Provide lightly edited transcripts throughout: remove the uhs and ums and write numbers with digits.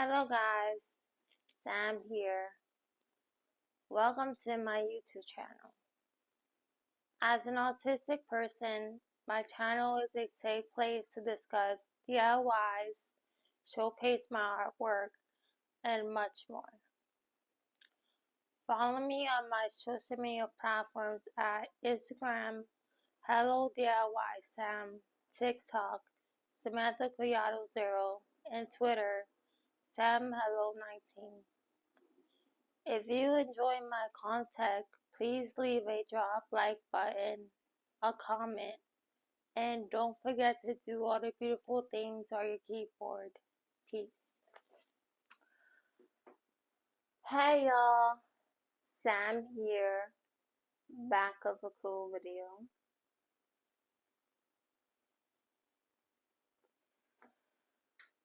Hello guys, Sam here. Welcome to my YouTube channel. As an autistic person, my channel is a safe place to discuss DIYs, showcase my artwork, and much more. Follow me on my social media platforms at Instagram, Hello DIY Sam, TikTok, Samantha Collado 0, and Twitter, Sam Hello 19. If you enjoy my content, please leave a drop like button, a comment, and don't forget to do all the beautiful things on your keyboard. Peace. Hey y'all, Sam here, back of a cool video.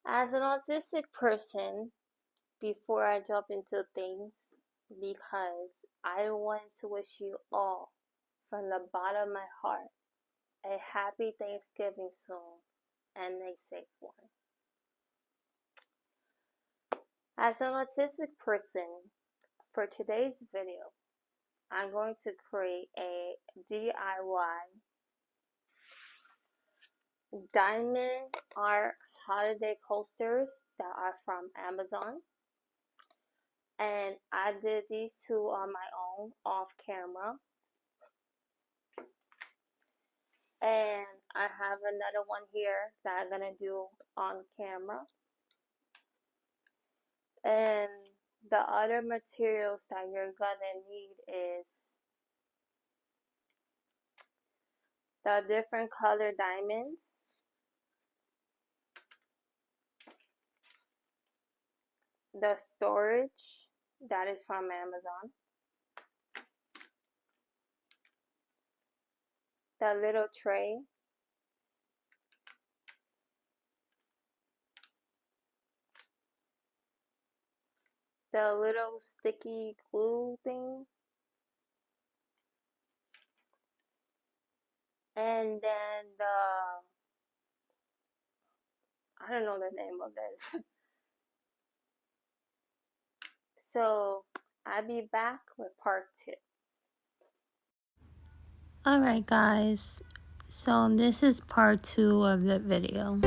As an autistic person, before I jump into things, because I want to wish you all, from the bottom of my heart, a happy Thanksgiving soon and a safe one. As an autistic person, for today's video, I'm going to create a DIY diamond art holiday coasters that are from Amazon. And I did these two on my own off camera. And I have another one here that I'm gonna do on camera. And the other materials that you're gonna need is the different color diamonds, the storage that is from Amazon, the little tray, the little sticky glue thing, and then I don't know the name of this. So I'll be back with part 2. Alright guys, so this is part 2 of the video.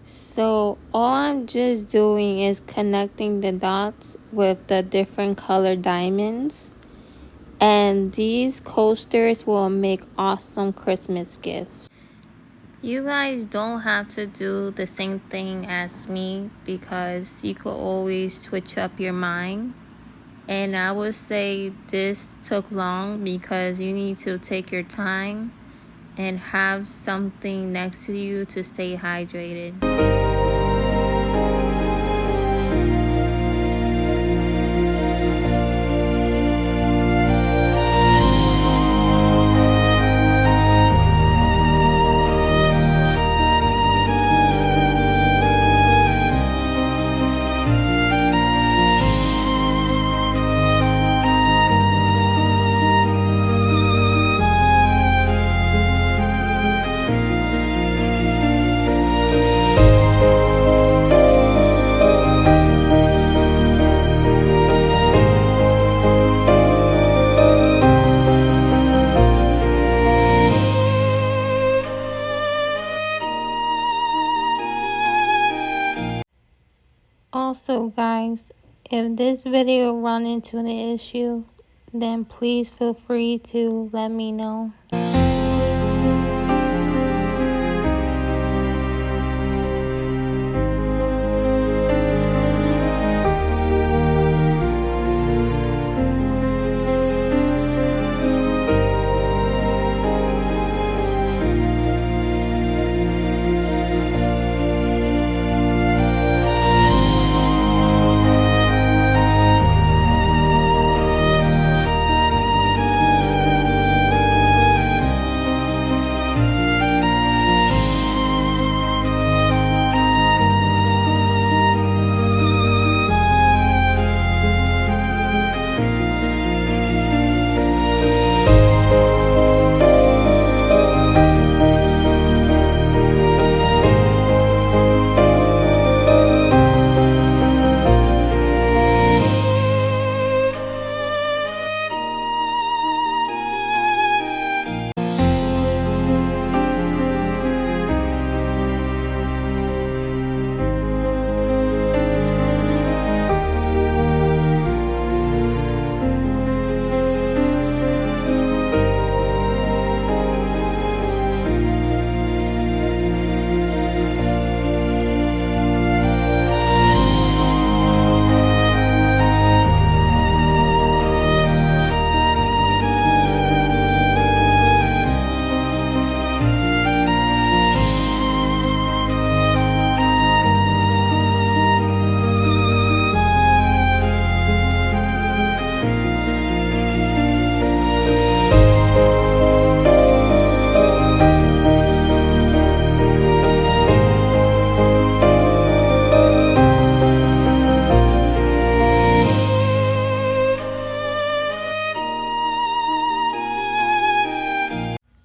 So all I'm just doing is connecting the dots with the different color diamonds, and these coasters will make awesome Christmas gifts. You guys don't have to do the same thing as me because you could always switch up your mind. And I would say this took long because you need to take your time and have something next to you to stay hydrated. Also guys, If this video run into an issue, then please feel free to let me know.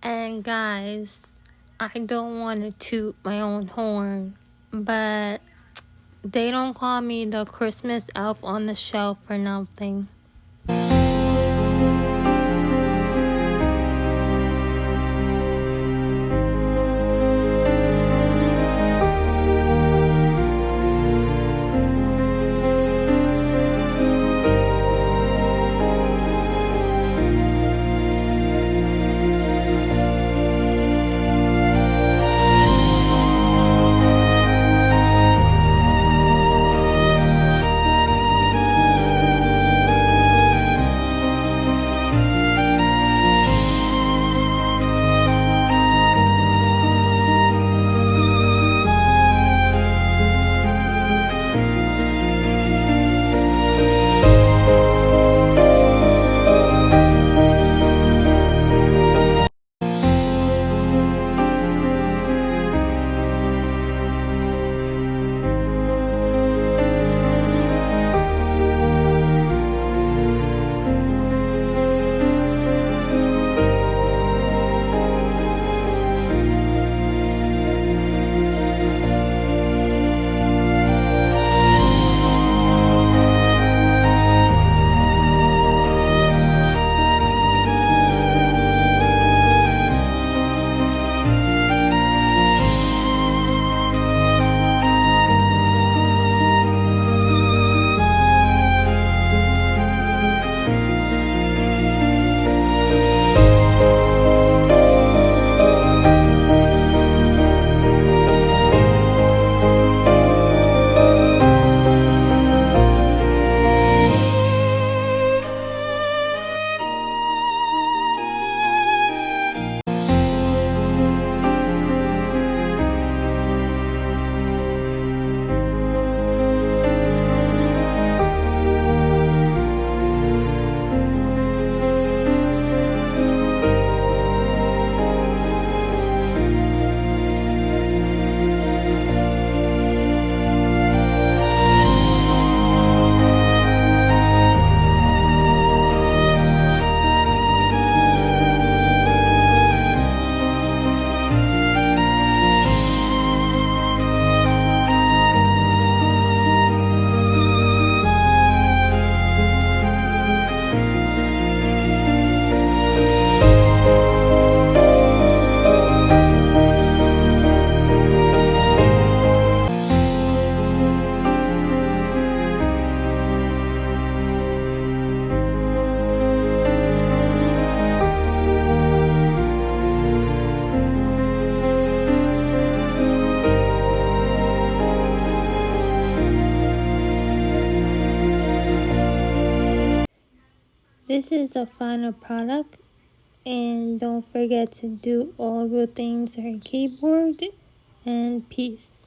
And guys, I don't want to toot my own horn, but they don't call me the Christmas elf on the shelf for nothing. this is the final product, and don't forget to do all good things on your keyboard, and peace.